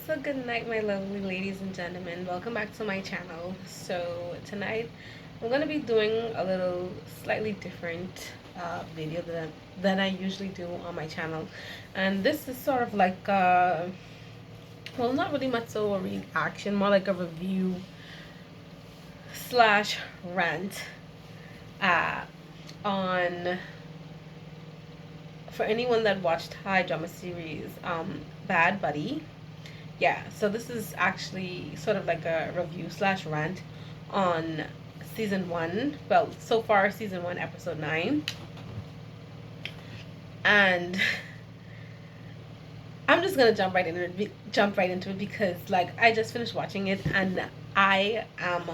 So good night, my lovely ladies and gentlemen. Welcome back to my channel. So tonight I'm gonna be doing a little slightly different video than I usually do on my channel, and this is sort of like well, not really much so a reaction, more like a review slash rant uh, on for anyone that watched high drama series Bad Buddy. Yeah, so this is actually sort of like a review slash rant on season one. Well, so far, season one, episode 9. And I'm just gonna jump right into it because, like, I just finished watching it and I am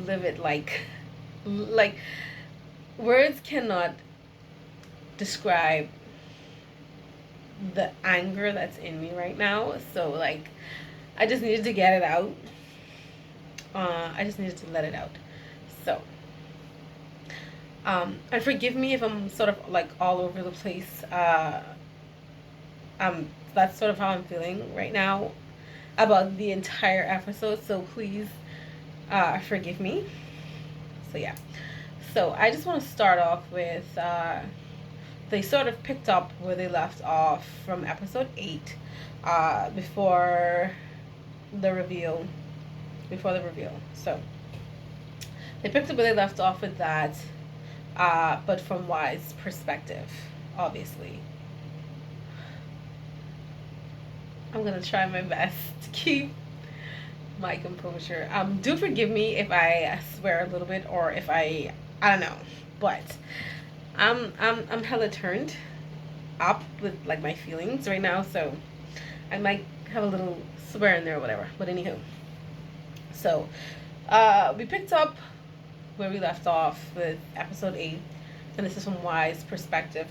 livid. Like words cannot describe the anger that's in me right now. So, like, I just needed to get it out. I just needed to let it out. So, and forgive me if I'm sort of like all over the place. That's sort of how I'm feeling right now about the entire episode. So please, forgive me. So yeah. So I just want to start off with they sort of picked up where they left off from episode 8, before the reveal. Before the reveal. So they picked up where they left off with that, but from Y's perspective, obviously. I'm gonna try my best to keep my composure. Do forgive me if I swear a little bit or if I don't know, but I'm hella turned up with like my feelings right now, so I might have a little swear in there or whatever. But anywho, so we picked up where we left off with episode 8, and this is from Y's perspective.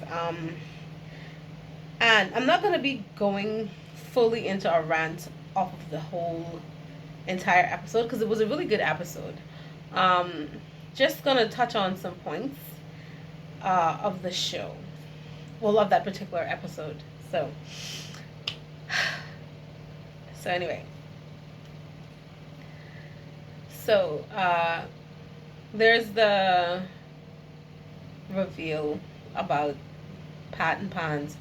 And I'm not gonna be going fully into a rant off of the whole entire episode because it was a really good episode. Um, just gonna touch on some points of the show, well, of that particular episode. So, so anyway, so there's the reveal about Pat and Pan's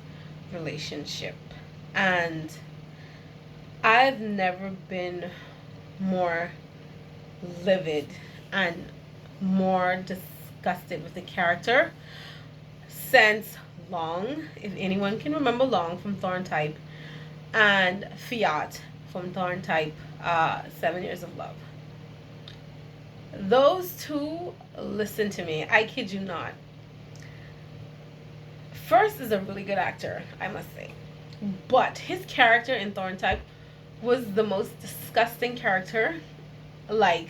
relationship, and I've never been more livid and more disgusted with the character since Long, if anyone can remember Long from Thorntype, and Fiat from Thorntype, 7 Years of Love. Those two, listen to me, I kid you not. First is a really good actor, I must say. But his character in Thorntype was the most disgusting character. Like,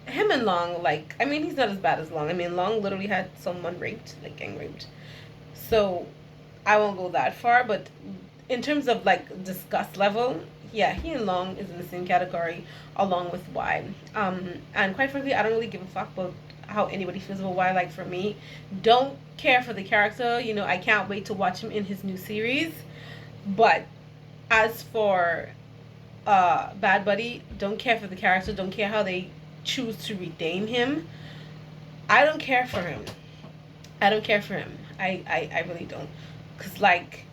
him and Long, like, I mean, he's not as bad as Long. I mean, Long literally had someone raped, like gang raped. So I won't go that far, but in terms of like disgust level, yeah, he and Long is in the same category along with Y. And quite frankly, I don't really give a fuck about how anybody feels about Y. Like, for me, don't care for the character. You know, I can't wait to watch him in his new series. But as for Bad Buddy, don't care for the character. Don't care how they choose to redeem him. I don't care for him. I don't care for him. I really don't. Because, like,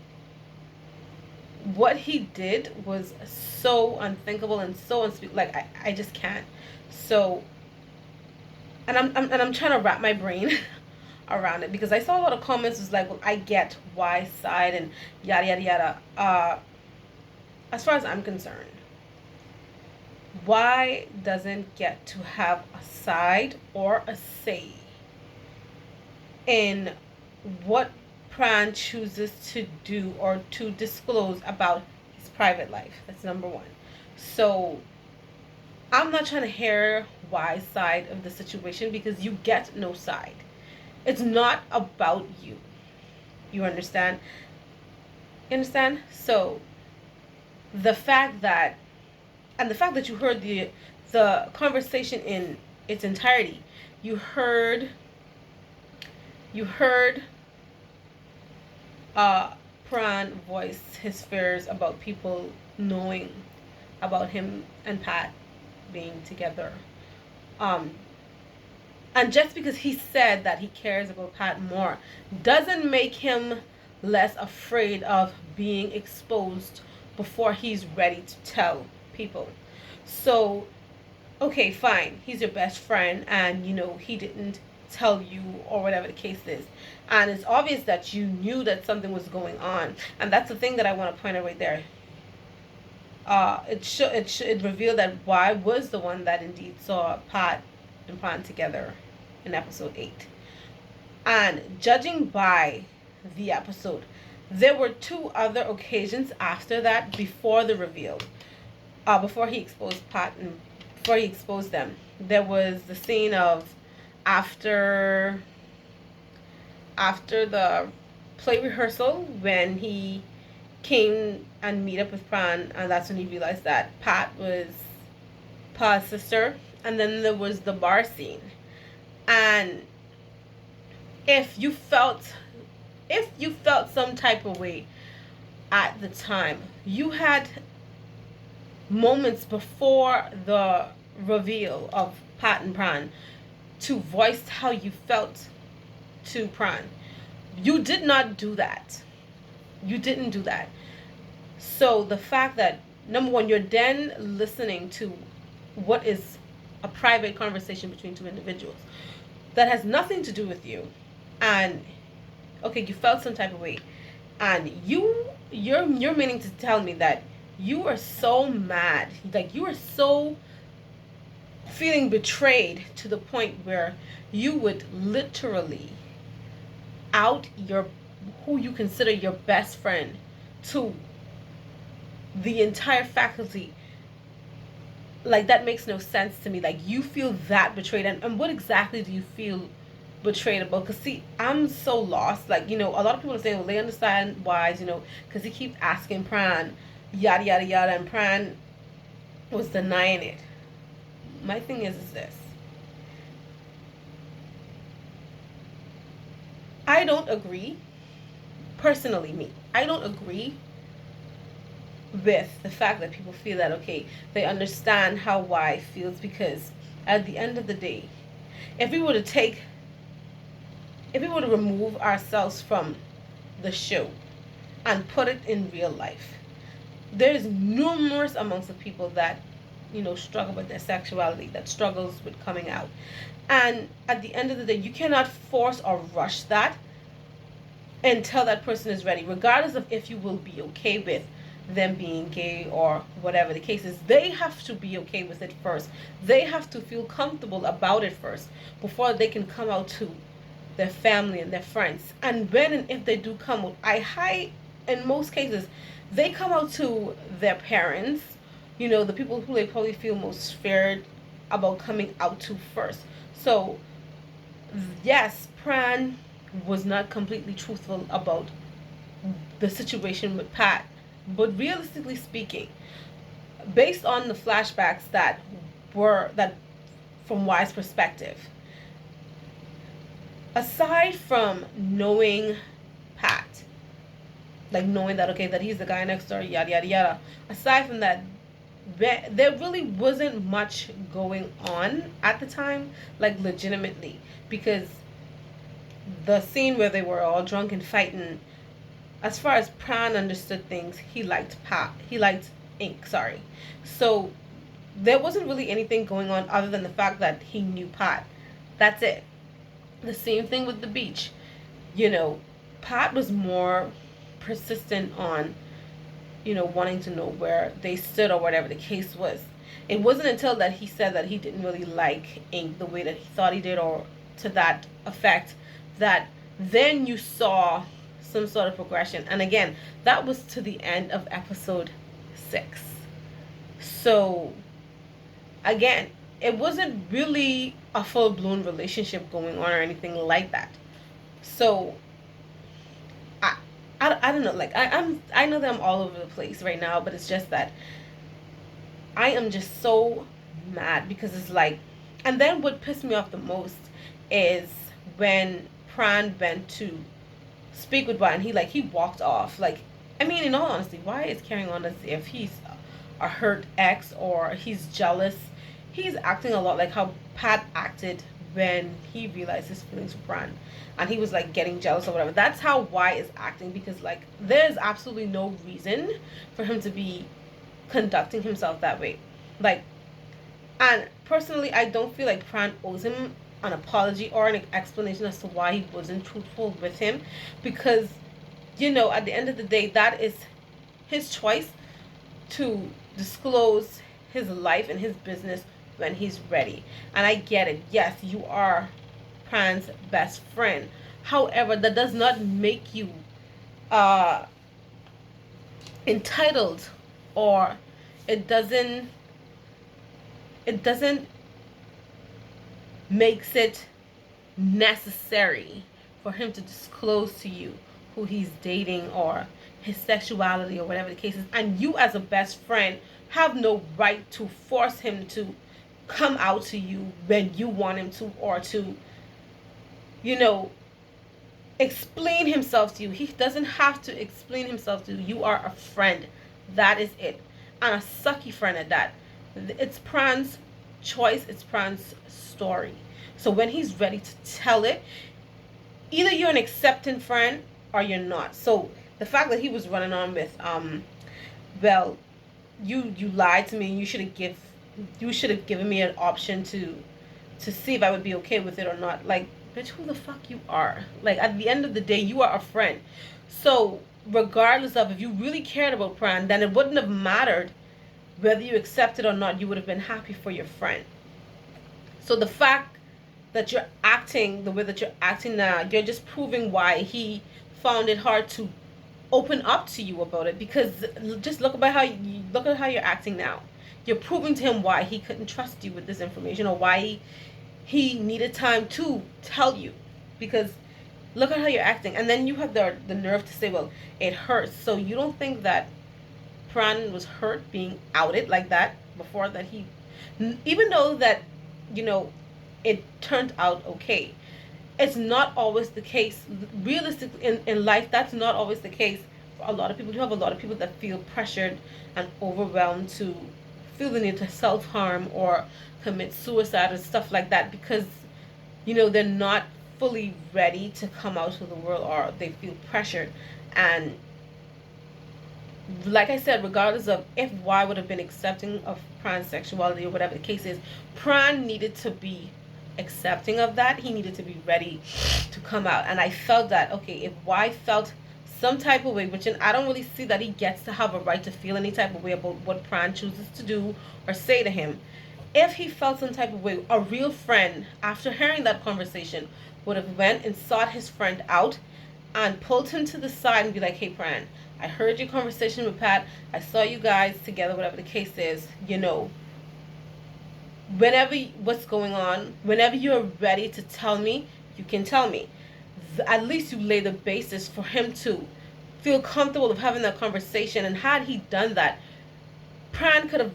what he did was so unthinkable and so unspeakable. Like, I just can't. So, and I'm trying to wrap my brain around it because I saw a lot of comments was like, well, I get why side and yada yada yada. As far as I'm concerned, why doesn't get to have a side or a say in what Pran chooses to do or to disclose about his private life. That's number one. So I'm not trying to hear Y's side of the situation because you get no side. It's not about you. You understand? You understand? So the fact that you heard the conversation in its entirety, you heard Pran voiced his fears about people knowing about him and Pat being together. Um, and just because he said that he cares about Pat more doesn't make him less afraid of being exposed before he's ready to tell people. So, okay, fine, he's your best friend, and he didn't tell you, or whatever the case is. And it's obvious that you knew that something was going on. And that's the thing that I want to point out right there. It revealed that Y was the one that indeed saw Pat and Pran together in episode 8. And judging by the episode, there were 2 other occasions after that before the reveal. Before he exposed Pat and before he exposed them, there was the scene of after the play rehearsal when he came and meet up with Pran, and that's when he realized that Pat was Pa's sister. And then there was the bar scene. And if you felt some type of way at the time, you had moments before the reveal of Pat and Pran to voice how you felt to Pran. You did not do that. You didn't do that. So the fact that, number one, you're then listening to what is a private conversation between 2 individuals that has nothing to do with you, and okay, you felt some type of way, and you're meaning to tell me that you are so mad, like you are so feeling betrayed to the point where you would literally out who you consider your best friend to the entire faculty. Like, that makes no sense to me. Like, you feel that betrayed, and what exactly do you feel betrayed about? Because see, I'm so lost. Like, a lot of people are saying, well, they understand why, because he keeps asking Pran yada yada yada, and Pran was denying it. My thing is this: I don't agree, personally, I don't agree with the fact that people feel that, okay, they understand how Y feels, because at the end of the day, if we were to remove ourselves from the show and put it in real life, there's numerous amounts of people that struggle with their sexuality, that struggles with coming out, and at the end of the day, you cannot force or rush that until that person is ready, regardless of if you will be okay with them being gay or whatever the case is. They have to be okay with it first. They have to feel comfortable about it first before they can come out to their family and their friends. And when and if they do come out, in most cases, they come out to their parents, the people who they probably feel most feared about coming out to first. So yes, Pran was not completely truthful about the situation with Pat. But realistically speaking, based on the flashbacks that from Y's perspective, aside from knowing Pat, like knowing that, okay, that he's the guy next door, yada yada yada, aside from that, there really wasn't much going on at the time, like legitimately, because the scene where they were all drunk and fighting, as far as Pran understood things, he liked Ink, sorry. So there wasn't really anything going on other than the fact that he knew Pat. That's it. The same thing with the beach. Pat was more persistent on, wanting to know where they stood or whatever the case was. It wasn't until that he said that he didn't really like Ink the way that he thought he did, or to that effect, that then you saw some sort of progression. And again, that was to the end of episode 6. So again, it wasn't really a full-blown relationship going on or anything like that. So I don't know, like I know that I'm all over the place right now, but it's just that I am just so mad, because it's like, and then what pissed me off the most is when Pran went to speak with why, and he walked off. Like, I mean, in all honesty, why is carrying on as if he's a hurt ex or he's jealous? He's acting a lot like how Pat acted when he realized his feelings for Bran, and he was like getting jealous or whatever. That's how Y is acting, because like there's absolutely no reason for him to be conducting himself that way. Like, and personally, I don't feel like Pran owes him an apology or an explanation as to why he wasn't truthful with him, because, at the end of the day, that is his choice to disclose his life and his business when he's ready. And I get it. Yes, you are Pran's best friend. However, that does not make you uh entitled, or it doesn't it doesn't makes it necessary for him to disclose to you who he's dating or his sexuality or whatever the case is. And you, as a best friend, have no right to force him to come out to you when you want him to, or to, you know, explain himself to you. He doesn't have to explain himself to you. You are a friend. That is it. And a sucky friend at that. It's Pran's choice. It's Pran's story. So when he's ready to tell it, either you're an accepting friend or you're not. So the fact that he was running on with, well, you lied to me, and you should have given me an option to see if I would be okay with it or not. Like, bitch, who the fuck you are? Like, at the end of the day, you are a friend. So regardless of, if you really cared about Pran, then it wouldn't have mattered whether you accepted or not. You would have been happy for your friend. So the fact that you're acting the way that you're acting now, you're just proving why he found it hard to open up to you about it. Because just look at how you're acting now. You're proving to him why he couldn't trust you with this information, or why he needed time to tell you. Because look at how you're acting. And then you have the nerve to say, well, it hurts. So you don't think that Pran was hurt being outed like that before, that he, even though that, it turned out okay. It's not always the case. Realistically, in life, that's not always the case for a lot of people. You have a lot of people that feel pressured and overwhelmed to feel the need to self-harm or commit suicide and stuff like that, because, they're not fully ready to come out to the world, or they feel pressured. And like I said, regardless of if Y would have been accepting of Pran's sexuality or whatever the case is, Pran needed to be accepting of that. He needed to be ready to come out. And I felt that, okay, if Y felt some type of way, which I don't really see that he gets to have a right to feel any type of way about what Pran chooses to do or say to him. If he felt some type of way, a real friend, after hearing that conversation, would have went and sought his friend out and pulled him to the side and be like, hey, Pran, I heard your conversation with Pat. I saw you guys together, whatever the case is. Whenever what's going on, whenever you're ready to tell me, you can tell me. At least you lay the basis for him to feel comfortable of having that conversation. And had he done that, Pran could have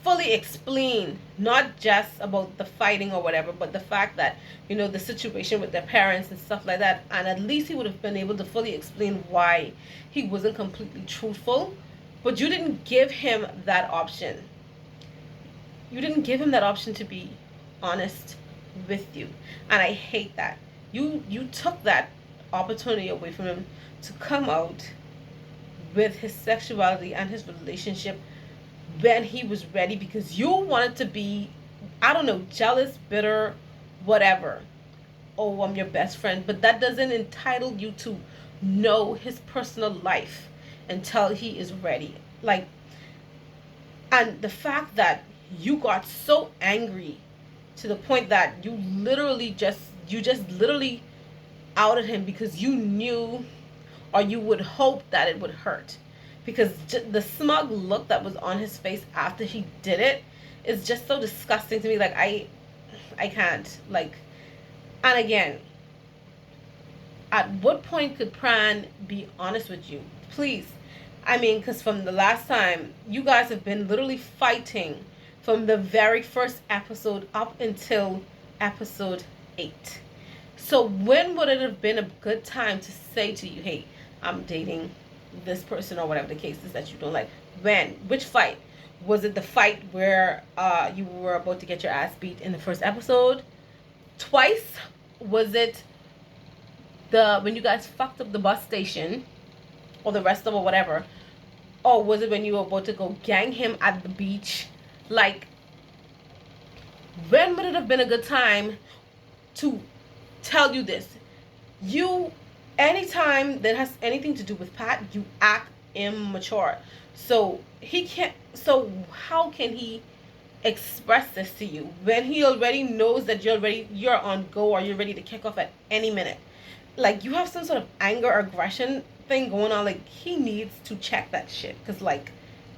fully explained, not just about the fighting or whatever, but the fact that, the situation with their parents and stuff like that. And at least he would have been able to fully explain why he wasn't completely truthful. But you didn't give him that option. You didn't give him that option to be honest with you. And I hate that. You took that opportunity away from him to come out with his sexuality and his relationship when he was ready, because you wanted to be, I don't know, jealous, bitter, whatever. Oh, I'm your best friend. But that doesn't entitle you to know his personal life until he is ready. Like, and the fact that you got so angry to the point that you just literally outed him because you knew, or you would hope that it would hurt. Because the smug look that was on his face after he did it is just so disgusting to me. Like, I can't. Like, and again, at what point could Pran be honest with you? Please. I mean, because from the last time, you guys have been literally fighting from the very first episode up until episode 8. So when would it have been a good time to say to you, hey, I'm dating this person, or whatever the case is that you don't like? When? Which fight? Was it the fight where you were about to get your ass beat in the first episode twice? Was it the when you guys fucked up the bus station or the rest of or whatever? Or was it when you were about to go gang him at the beach? Like, when would it have been a good time to tell you this? You, anytime that has anything to do with Pat, you act immature. So he can't. So how can he express this to you when he already knows that you're on go, or you're ready to kick off at any minute? Like, you have some sort of anger or aggression thing going on. Like, he needs to check that shit, because like,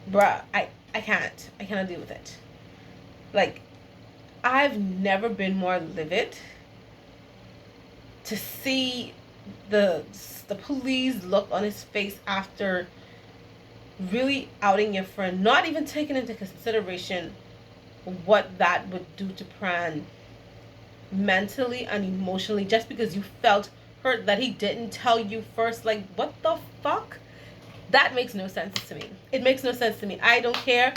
bruh, I cannot deal with it. Like, I've never been more livid to see the police look on his face after really outing your friend, not even taking into consideration what that would do to Pran mentally and emotionally, just because you felt hurt that he didn't tell you first. Like, what the fuck? That makes no sense to me. It makes no sense to me. I don't care.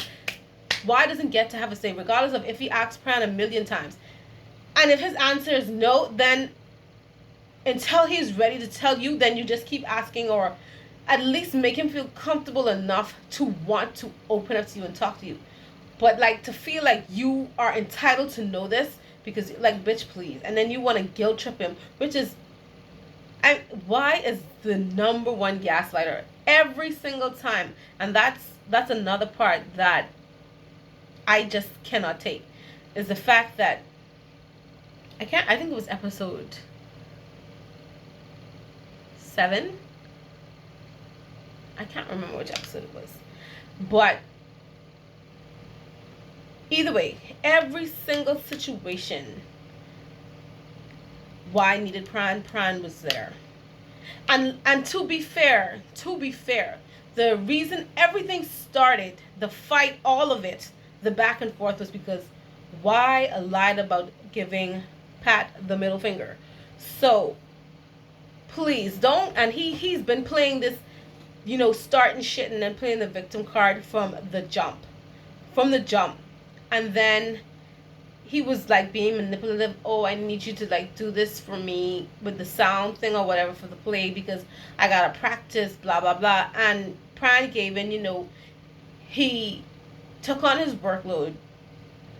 Why doesn't get to have a say, regardless of if he asks Pran a million times? And if his answer is no, then until he's ready to tell you, then you just keep asking, or at least make him feel comfortable enough to want to open up to you and talk to you. But like, to feel like you are entitled to know this because, like, bitch, please. And then you want to guilt trip him, which is, why is the number one gaslighter every single time? And that's another part that I just cannot take, is the fact that I think it was episode 7. I can't remember which episode it was. But either way, every single situation, why needed Pran was there. And to be fair, the reason everything started, the fight, all of it, the back and forth, was because why lied about giving Pat the middle finger. So please don't. And he's been playing this, starting shit and then playing the victim card from the jump. And then he was like being manipulative. Oh, I need you to like do this for me with the sound thing or whatever for the play because I gotta practice, blah blah blah. And Pran gave in, he took on his workload.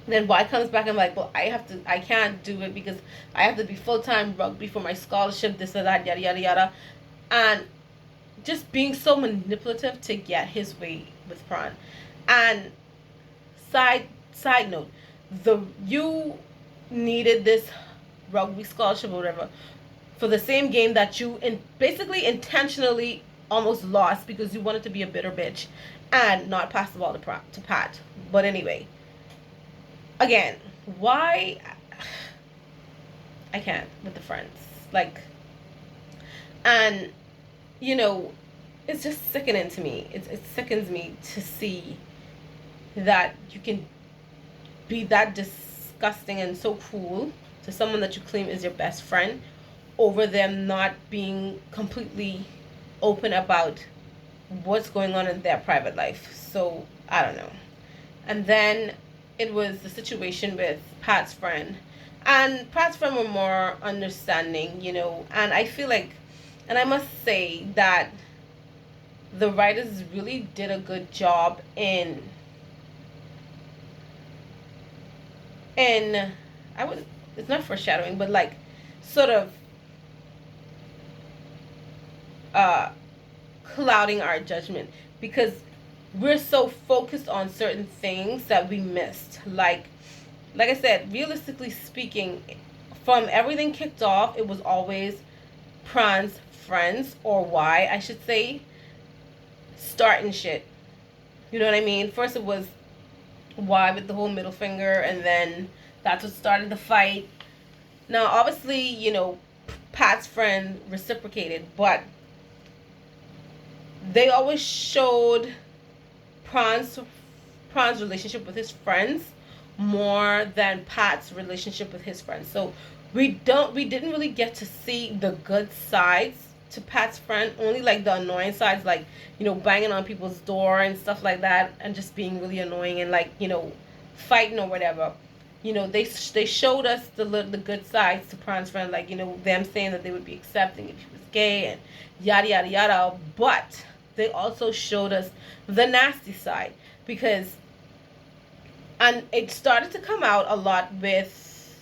Then Y comes back and like, well, I can't do it because I have to be full-time rugby for my scholarship, this or that, yada yada yada. And just being so manipulative to get his way with Pran. And side note, you needed this rugby scholarship or whatever for the same game that you basically intentionally almost lost because you wanted to be a bitter bitch and not pass the ball to Pat. But anyway, again, why? I can't with the friends. Like, and it's just sickening to me. It sickens me to see that you can be that disgusting and so cruel to someone that you claim is your best friend over them not being completely open about what's going on in their private life. So I don't know. And then it was the situation with Pat's friend, and Pat's friend were more understanding, and I feel like, and I must say that the writers really did a good job in it's not foreshadowing, but like sort of clouding our judgment because we're so focused on certain things that we missed. Like I said, realistically speaking, from everything kicked off, it was always Pran's friends, or Y, I should say, starting shit. You know what I mean? First it was Y with the whole middle finger, and then that's what started the fight. Now, obviously, Pat's friend reciprocated, but they always showed Pran's relationship with his friends more than Pat's relationship with his friends. So we didn't really get to see the good sides to Pat's friend, only like the annoying sides, like, you know, banging on people's door and stuff like that, and just being really annoying and, like, you know, fighting or whatever. You know, they showed us the good sides to Pran's friend, like, you know, them saying that they would be accepting if he was gay and yada yada yada. But they also showed us the nasty side, because, and it started to come out a lot with,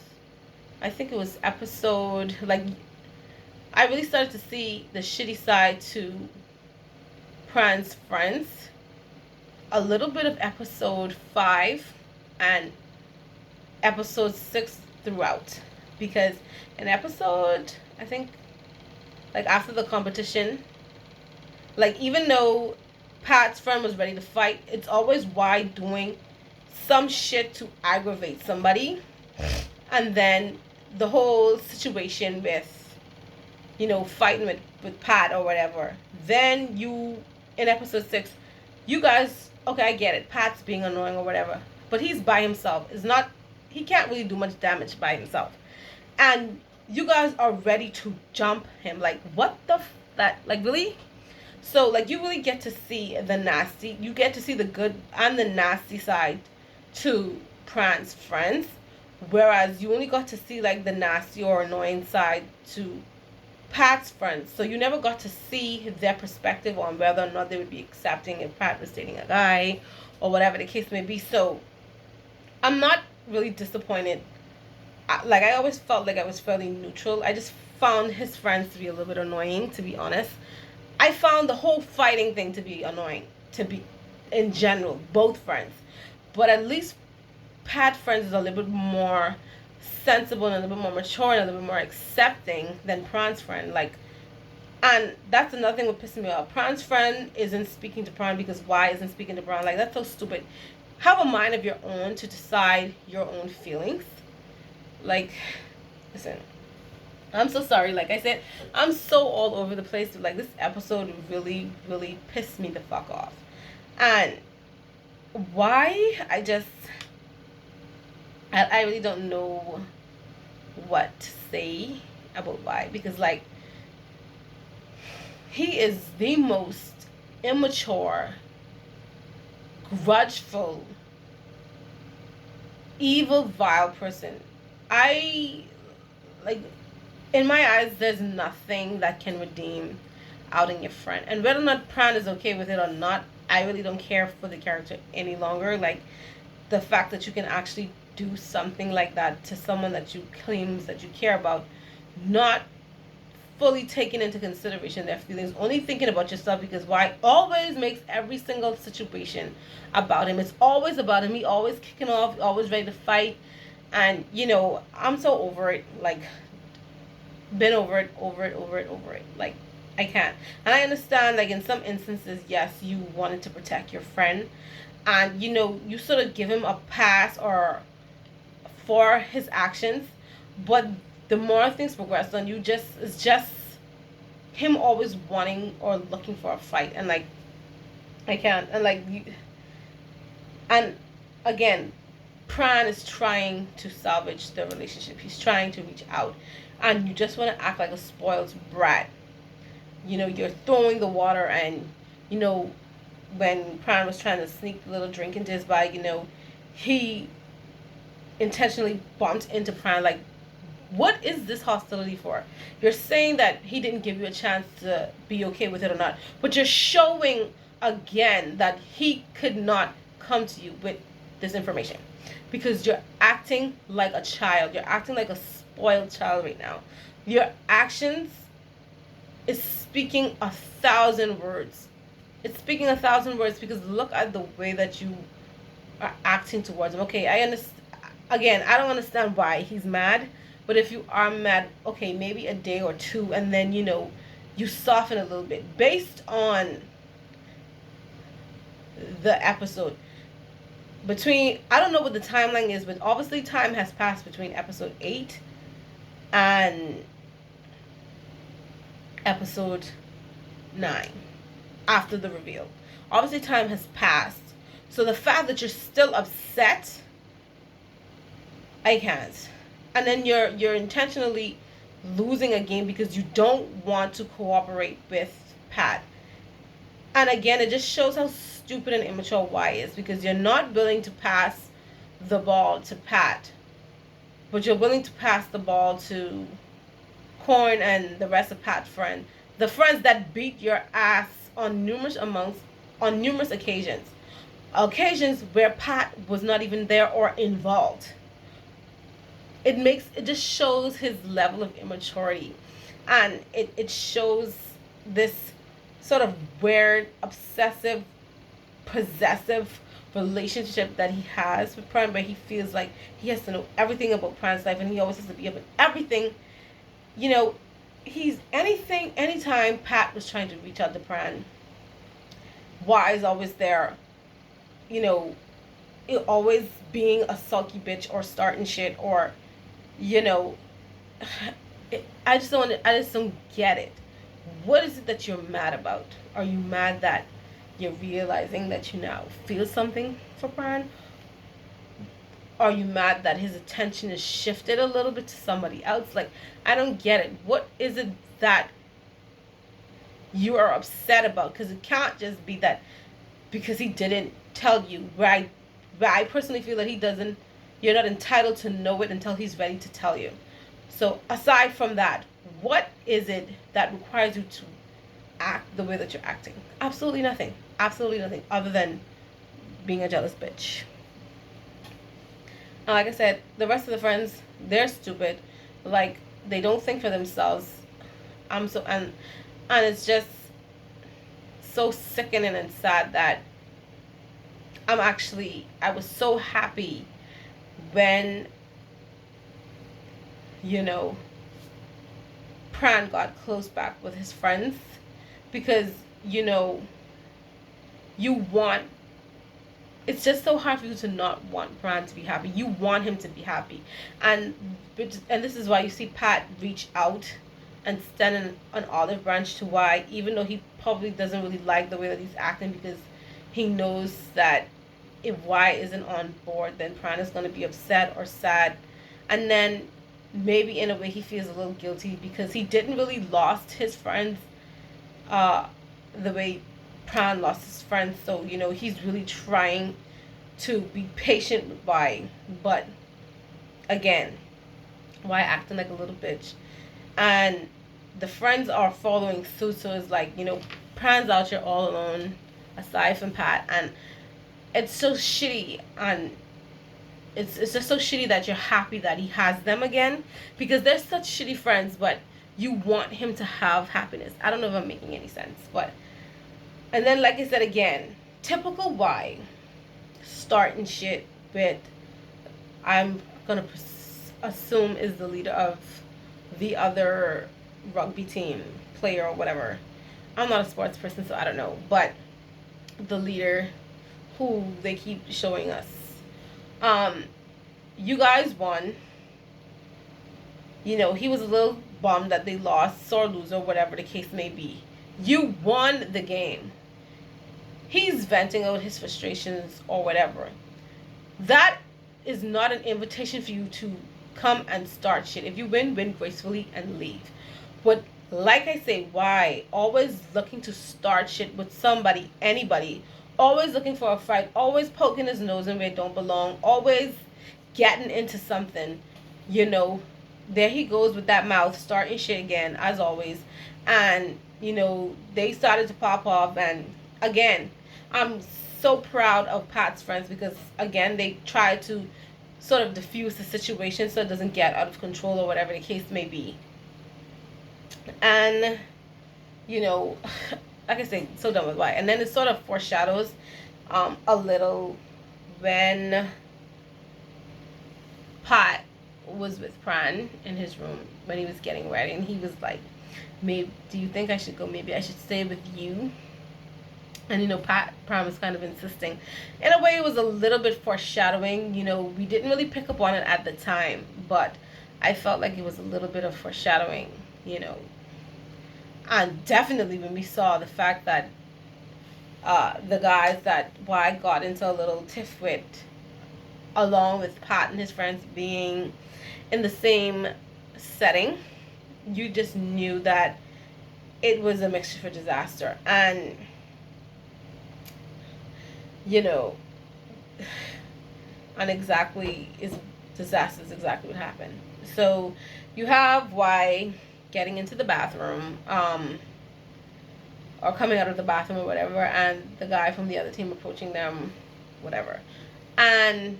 I think it was episode, like, I really started to see the shitty side to Pran's friends a little bit of episode 5 and episode 6 throughout. Because in episode, I think, like, after the competition, like, even though Pat's friend was ready to fight, it's always why doing some shit to aggravate somebody. And then the whole situation with, you know, fighting with Pat or whatever. Then you, in episode 6, you guys, okay, I get it. Pat's being annoying or whatever. But he's by himself. It's not, he can't really do much damage by himself. And you guys are ready to jump him. Like, what the that, like, really? So, like, you really get to see the nasty, you get to see the good and the nasty side to Pran's friends. Whereas you only got to see, like, the nasty or annoying side to Pat's friends. So you never got to see their perspective on whether or not they would be accepting if Pat was dating a guy or whatever the case may be. So I'm not really disappointed. Like, I always felt like I was fairly neutral. I just found his friends to be a little bit annoying, to be honest. I found the whole fighting thing to be annoying, to be, in general, both friends. But at least Pat friends is a little bit more sensible and a little bit more mature and a little bit more accepting than Pran's friend. Like, and that's another thing that pissing me off. Pran's friend isn't speaking to Pran because why isn't speaking to Pran? Like, that's so stupid. Have a mind of your own to decide your own feelings. Like, listen, I'm so sorry. Like I said, I'm so all over the place. Like, this episode really, really pissed me the fuck off. And why? I really don't know what to say about why. Because, like, he is the most immature, grudgeful, evil, vile person. Like, in my eyes, there's nothing that can redeem outing your friend. And whether or not Pran is okay with it or not, I really don't care for the character any longer. Like, the fact that you can actually do something like that to someone that you claims that you care about, not fully taking into consideration their feelings, only thinking about yourself, because why always makes every single situation about him. It's always about him. He always kicking off, always ready to fight. And, you know, I'm so over it. Like, been over it. Like, I can't. And I understand, like, in some instances, yes, you wanted to protect your friend, and, you know, you sort of give him a pass or for his actions. But the more things progress on, it's just him always wanting or looking for a fight. And, like, I can't. And, like, and again, Pran is trying to salvage the relationship. He's trying to reach out, and you just want to act like a spoiled brat. You know, you're throwing the water, and, you know, when Pran was trying to sneak a little drink into his bag, you know, he intentionally bumped into Pran. Like, what is this hostility for? You're saying that he didn't give you a chance to be okay with it or not, but you're showing again that he could not come to you with this information, because you're acting like a child. You're acting like a spoiled child right now. Your actions is speaking 1,000 words. It's speaking 1,000 words, because look at the way that you are acting towards him. Okay, I understand. Again, I don't understand why he's mad, but if you are mad, okay, maybe a day or two, and then, you know, you soften a little bit based on the episode. Between, I don't know what the timeline is, but obviously time has passed between episode 8 and episode 9 after the reveal. Obviously time has passed. So the fact that you're still upset, I can't. and then you're intentionally losing a game because you don't want to cooperate with Pat. And again, it just shows how stupid and immature Y is, because you're not willing to pass the ball to Pat, but you're willing to pass the ball to Corn and the rest of Pat's friends, the friends that beat your ass on numerous occasions where Pat was not even there or involved. It just shows his level of immaturity, and it shows this sort of weird, obsessive, possessive relationship that he has with Pran, where he feels like he has to know everything about Pran's life, and he always has to be up in everything. You know, anytime Pat was trying to reach out to Pran, Y is always there, you know, always being a sulky bitch or starting shit, or, you know, I just don't get it. What is it that you're mad about? Are you mad that you're realizing that you now feel something for Pran? Are you mad that his attention is shifted a little bit to somebody else? Like, I don't get it. What is it that you are upset about? Because it can't just be that because he didn't tell you. Where I personally feel that you're not entitled to know it until he's ready to tell you. So aside from that, what is it that requires you to act the way that you're acting? Absolutely nothing. Absolutely nothing other than being a jealous bitch. And like I said, the rest of the friends, they're stupid. Like, they don't think for themselves. And it's just so sickening and sad that I was so happy when, you know, Pran got close back with his friends, because, you know, it's just so hard for you to not want Pran to be happy. You want him to be happy. And this is why you see Pat reach out and stand an olive branch to Y, even though he probably doesn't really like the way that he's acting, because he knows that if Y isn't on board, then Pran is going to be upset or sad. And then maybe in a way he feels a little guilty because he didn't really lost his friends the way Pran lost his friends. So, you know, he's really trying to be patient with Y. But again, Y acting like a little bitch. And the friends are following suit. So it's like, you know, Pran's out here all alone aside from Pat. And it's so shitty. And it's just so shitty that you're happy that he has them again, because they're such shitty friends, but you want him to have happiness. I don't know if I'm making any sense, but and then like I said again, typical Y starting shit with, I'm gonna assume is the leader of the other rugby team player or whatever. I'm not a sports person, so I don't know, but the leader who they keep showing us. You guys won. You know, he was a little bummed that they lost, sore loser, whatever the case may be. You won the game. He's venting out his frustrations or whatever. That is not an invitation for you to come and start shit. If you win, win gracefully and leave. But like I say, why? Always looking to start shit with somebody, anybody. Always looking for a fight. Always poking his nose in where it don't belong. Always getting into something. You know, there he goes with that mouth, starting shit again, as always. And, you know, they started to pop off. And again, I'm so proud of Pat's friends, because, again, they try to sort of diffuse the situation so it doesn't get out of control or whatever the case may be. And, you know, like I say, so done with why. And then it sort of foreshadows a little when Pat was with Pran in his room when he was getting ready, and he was like, maybe, do you think I should go? Maybe I should stay with you. And, you know, Pran was kind of insisting. In a way, it was a little bit foreshadowing. You know, we didn't really pick up on it at the time, but I felt like it was a little bit of foreshadowing, you know. And definitely when we saw the fact that the guys that Y got into a little tiff with, along with Pat and his friends being in the same setting, you just knew that it was a mixture for disaster. And, you know, and exactly is disaster is exactly what happened. So you have Y getting into the bathroom, or coming out of the bathroom or whatever, and the guy from the other team approaching them, whatever. And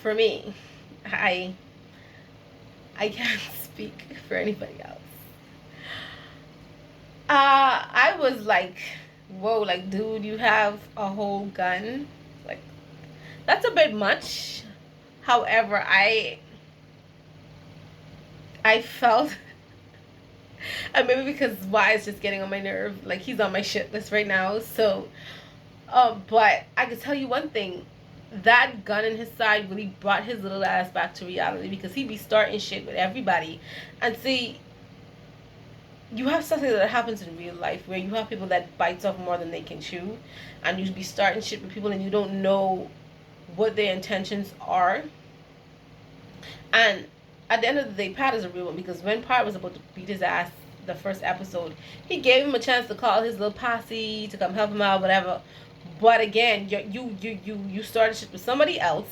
for me, I can't speak for anybody else. I was like, whoa, like, dude, you have a whole gun. Like, that's a bit much. However, I felt, and maybe because Y is just getting on my nerve, like he's on my shit list right now. So, but I could tell you one thing, that gun in his side really brought his little ass back to reality, because he be starting shit with everybody. And see, you have something that happens in real life where you have people that bites off more than they can chew, and you be starting shit with people and you don't know what their intentions are. And at the end of the day, Pat is a real one, because when Pat was about to beat his ass the first episode, he gave him a chance to call his little posse to come help him out, whatever. But again, you started shit with somebody else,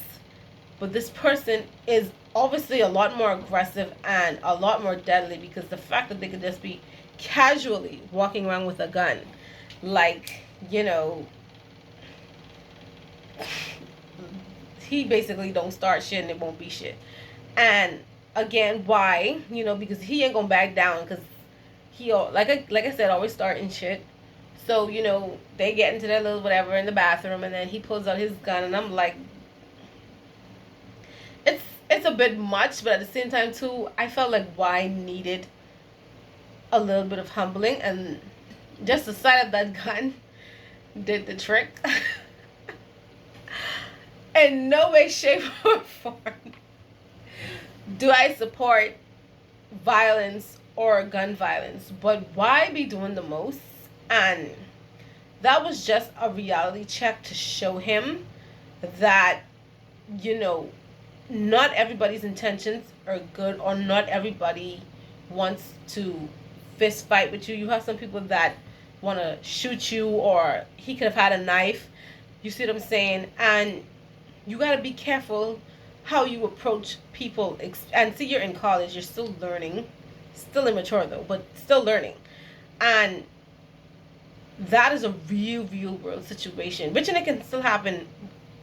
but this person is obviously a lot more aggressive and a lot more deadly, because the fact that they could just be casually walking around with a gun, like, you know, he basically don't start shit and it won't be shit. And again, why? You know, because he ain't gonna back down, because he, like I said, always starting shit. So, you know, they get into their little whatever in the bathroom, and then he pulls out his gun, and I'm like, it's a bit much, but at the same time too, I felt like Y needed a little bit of humbling, and just the sight of that gun did the trick. In no way, shape, or form do I support violence or gun violence, but Y be doing the most. And that was just a reality check to show him that, you know, not everybody's intentions are good, or not everybody wants to fist fight with you. You have some people that want to shoot you, or he could have had a knife. You see what I'm saying? And you got to be careful how you approach people. And see, you're in college, you're still learning, still immature though, but still learning. And that is a real world situation, which, and it can still happen.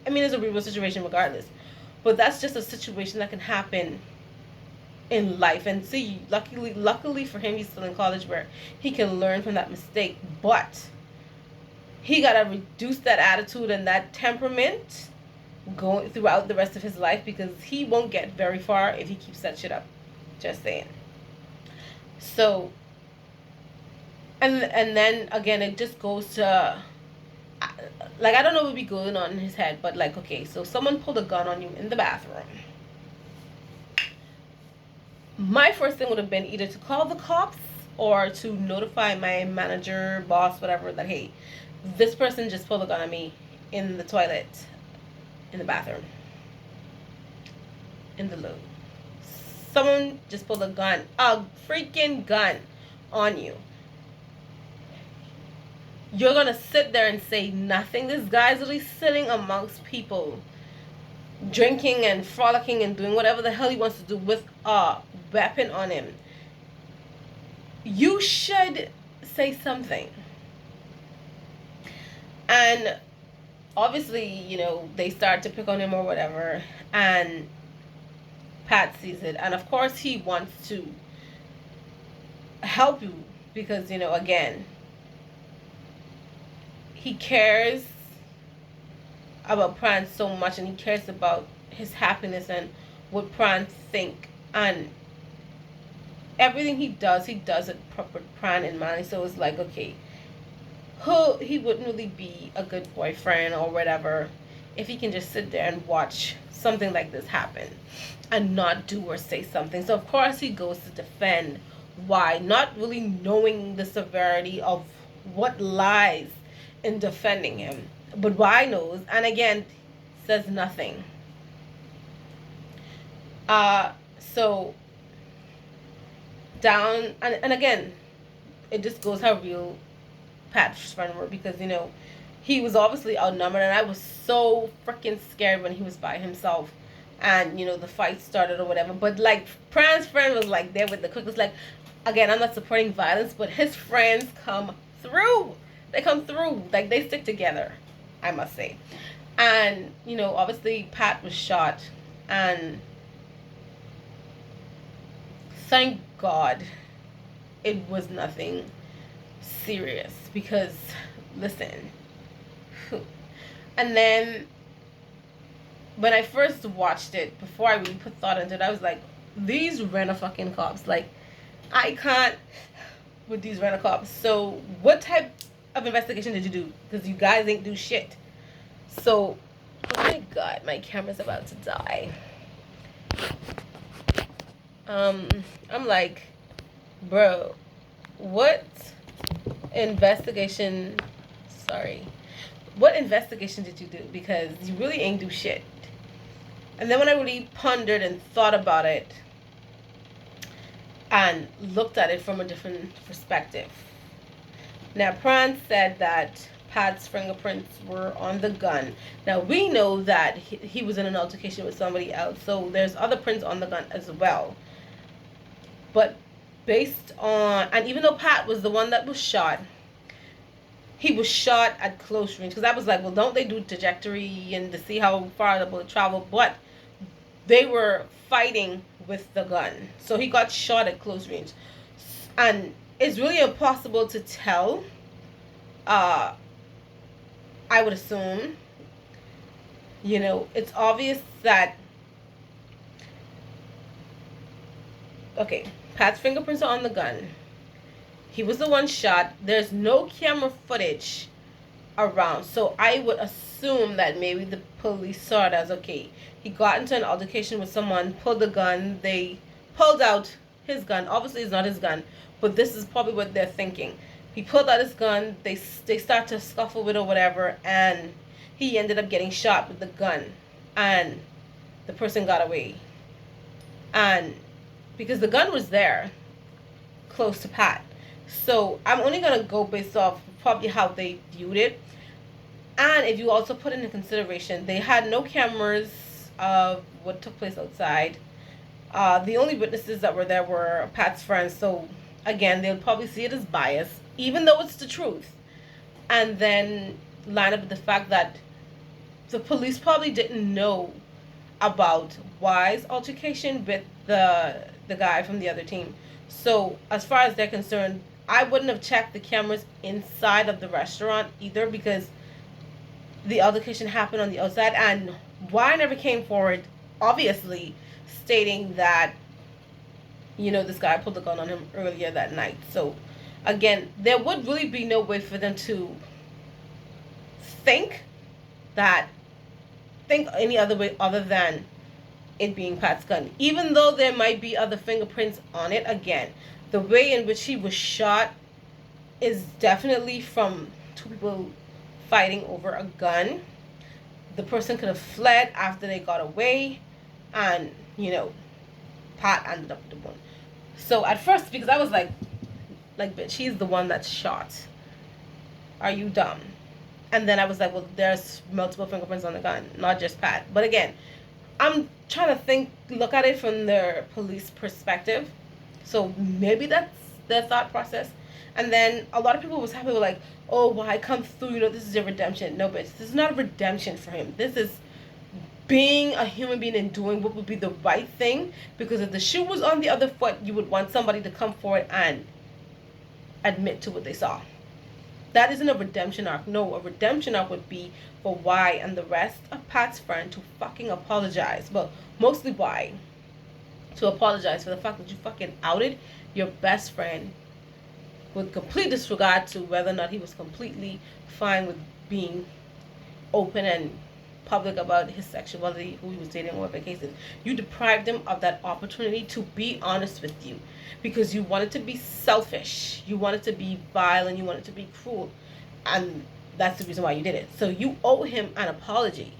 I mean, it's a real world situation regardless, but that's just a situation that can happen in life. And see, luckily for him, he's still in college where he can learn from that mistake. But he gotta reduce that attitude and that temperament going throughout the rest of his life, because he won't get very far if he keeps that shit up. Just saying. So, and then again, it just goes to, like, I don't know what would be going on in his head, but like, okay, so someone pulled a gun on you in the bathroom. My first thing would have been either to call the cops or to notify my manager, boss, whatever, that, hey, this person just pulled a gun on me in the toilet, in the bathroom, in the loo. Someone just pulled a freaking gun on you. You're gonna sit there and say nothing? This guy's really sitting amongst people, drinking and frolicking and doing whatever the hell he wants to do with a weapon on him. You should say something. And obviously, you know, they start to pick on him or whatever, and Pat sees it, and of course he wants to help you, because, you know, again, he cares about Pran so much, and he cares about his happiness and what Pran think, and everything he does it proper Pran and Manny. So it's like, okay, he wouldn't really be a good boyfriend or whatever if he can just sit there and watch something like this happen and not do or say something. So of course he goes to defend Y, not really knowing the severity of what lies in defending him, but Y knows. And again, says nothing. So down, and again, it just goes how real Pat's friend were, because he was obviously outnumbered, and I was so freaking scared when he was by himself, and the fight started or whatever. But like Pran's friend was like there with the cook. It's like, again, I'm not supporting violence, but his friends come through. They come through, like they stick together, I must say. And obviously Pat was shot, and thank God it was nothing serious, because listen, and then when I first watched it, before I really put thought into it, I was like, these rent-a-fucking cops, like, I can't with these rent-a-cops. So what type of investigation did you do? Because you guys ain't do shit. So, oh my God, my camera's about to die. I'm like, bro, what investigation did you do? Because you really ain't do shit. And then when I really pondered and thought about it and looked at it from a different perspective. Now, Pran said that Pat's fingerprints were on the gun. Now, we know that he was in an altercation with somebody else, so there's other prints on the gun as well. But based on, and even though Pat was the one that was shot, he was shot at close range. Because I was like, well, don't they do trajectory and to see how far the bullet traveled? But they were fighting with the gun. So he got shot at close range. And it's really impossible to tell. I would assume. It's obvious that, okay, Pat's fingerprints are on the gun. He was the one shot. There's no camera footage around. So I would assume that maybe the police saw it as, okay, he got into an altercation with someone, pulled the gun, they pulled out his gun. Obviously, it's not his gun, but this is probably what they're thinking. He pulled out his gun, they start to scuffle with it or whatever, and he ended up getting shot with the gun. And the person got away. And because the gun was there, close to Pat. So I'm only going to go based off probably how they viewed it. And if you also put into consideration, they had no cameras of what took place outside. The only witnesses that were there were Pat's friends. So again, they'll probably see it as bias, even though it's the truth. And then line up with the fact that the police probably didn't know about Y's altercation with the guy from the other team. So as far as they're concerned, I wouldn't have checked the cameras inside of the restaurant either, because the altercation happened on the outside, and Y never came forward, obviously, stating that, this guy pulled the gun on him earlier that night. So, again, there would really be no way for them to think any other way other than it being Pat's gun. Even though there might be other fingerprints on it, again, the way in which he was shot is definitely from two people fighting over a gun. The person could have fled after they got away, and Pat ended up with the one. So at first, because I was like bitch, he's the one that's shot. Are you dumb? And then I was like, well, there's multiple fingerprints on the gun, not just Pat. But again, I'm trying to look at it from their police perspective. So maybe that's their thought process. And then a lot of people was happy with like, oh, why come through? This is a redemption. No, bitch, this is not a redemption for him. This is being a human being and doing what would be the right thing. Because if the shoe was on the other foot, you would want somebody to come forward and admit to what they saw. That isn't a redemption arc. No, a redemption arc would be for Y and the rest of Pat's friend to fucking apologize. Well, mostly Y. To apologize for the fact that you fucking outed your best friend with complete disregard to whether or not he was completely fine with being open and public about his sexuality, who he was dating, or whatever the case is. You deprived him of that opportunity to be honest with you because you wanted to be selfish, you wanted to be vile, and you wanted to be cruel, and that's the reason why you did it. So you owe him an apology.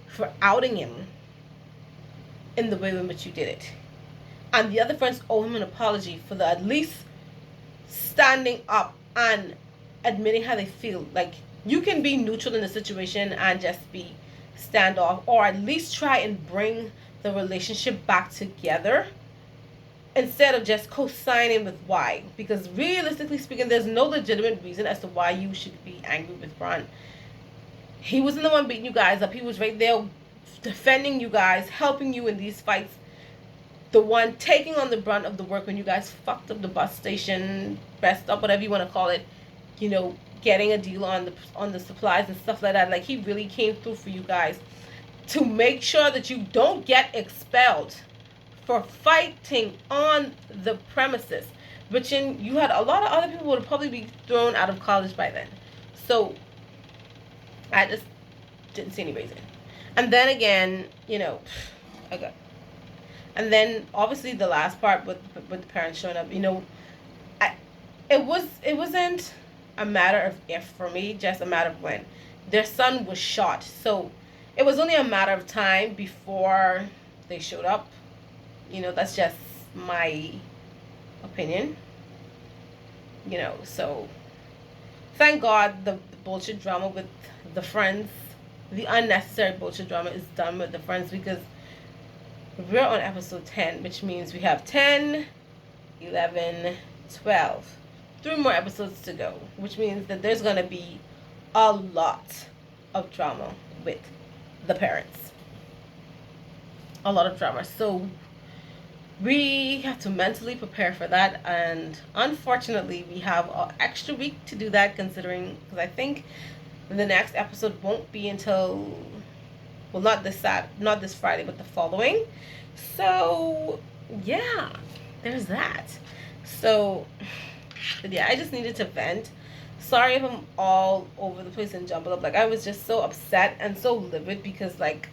for outing him in the way in which you did it. And the other friends owe him an apology for the at least standing up and admitting how they feel. Like, you can be neutral in the situation and just be standoff, or at least try and bring the relationship back together instead of just co-signing with why. Because realistically speaking, there's no legitimate reason as to why you should be angry with Ron. He wasn't the one beating you guys up. He was right there defending you guys, helping you in these fights. The one taking on the brunt of the work when you guys fucked up the bus station, rest up, whatever you want to call it, you know, getting a deal on the supplies and stuff like that. Like, he really came through for you guys to make sure that you don't get expelled for fighting on the premises. Which you had a lot of other people would probably be thrown out of college by then. So I just didn't see any reason. And then again, you know, okay. And then obviously the last part with the parents showing up, you know, it wasn't a matter of if for me, just a matter of when. Their son was shot, so it was only a matter of time before they showed up. You know, that's just my opinion. You know, so thank God the bullshit drama with the friends, the unnecessary bullshit drama is done with the friends, because we're on episode 10, which means we have 10, 11, 12. 3 more episodes to go, which means that there's going to be a lot of drama with the parents. A lot of drama. So we have to mentally prepare for that, and unfortunately we have an extra week to do that, considering, because I think the next episode won't be until, well, not this Friday, but the following. So yeah, there's that. So yeah, I just needed to vent. Sorry if I'm all over the place and jumbled up. Like, I was just so upset and so livid, because like,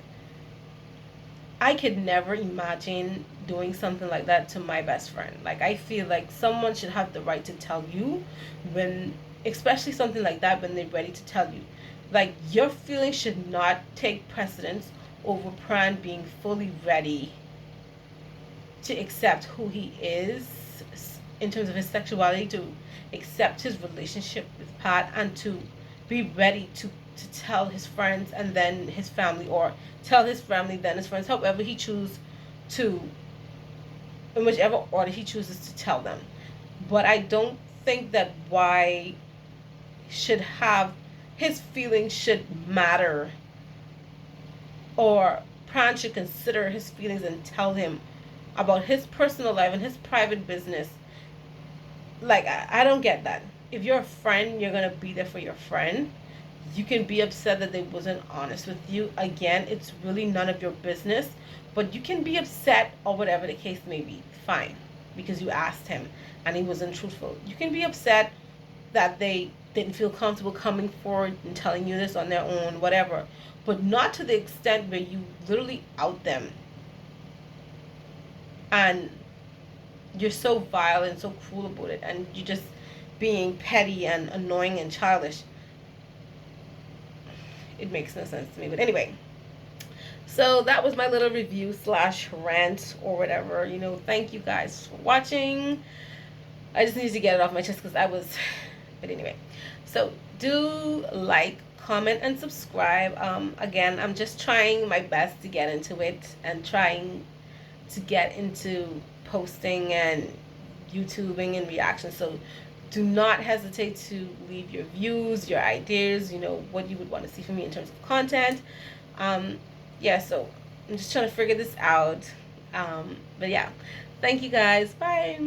I could never imagine doing something like that to my best friend. Like, I feel like someone should have the right to tell you when, especially something like that, when they're ready to tell you. Like, your feelings should not take precedence over Pran being fully ready to accept who he is in terms of his sexuality, to accept his relationship with Pat, and to be ready to tell his friends and then his family, or tell his family then his friends, however he chooses to, in whichever order he chooses to tell them. But I don't think that why should have his feelings should matter, or Pran should consider his feelings and tell him about his personal life and his private business. Like, I don't get that. If you're a friend, you're going to be there for your friend. You can be upset that they wasn't honest with you. Again, it's really none of your business. But you can be upset, or whatever the case may be. Fine. Because you asked him and he wasn't truthful. You can be upset that they didn't feel comfortable coming forward and telling you this on their own, whatever. But not to the extent where you literally out them. And you're so vile and so cruel about it, and you're just being petty and annoying and childish. It makes no sense to me. But anyway, so that was my little review / rant or whatever. You know, thank you guys for watching. I just needed to get it off my chest because I was, but anyway. So do like, comment, and subscribe. Again, I'm just trying my best to get into it, and trying to get into posting and YouTubing and reactions. So do not hesitate to leave your views, your ideas, you know, what you would want to see from me in terms of content. Yeah, so I'm just trying to figure this out. But yeah, thank you guys. Bye.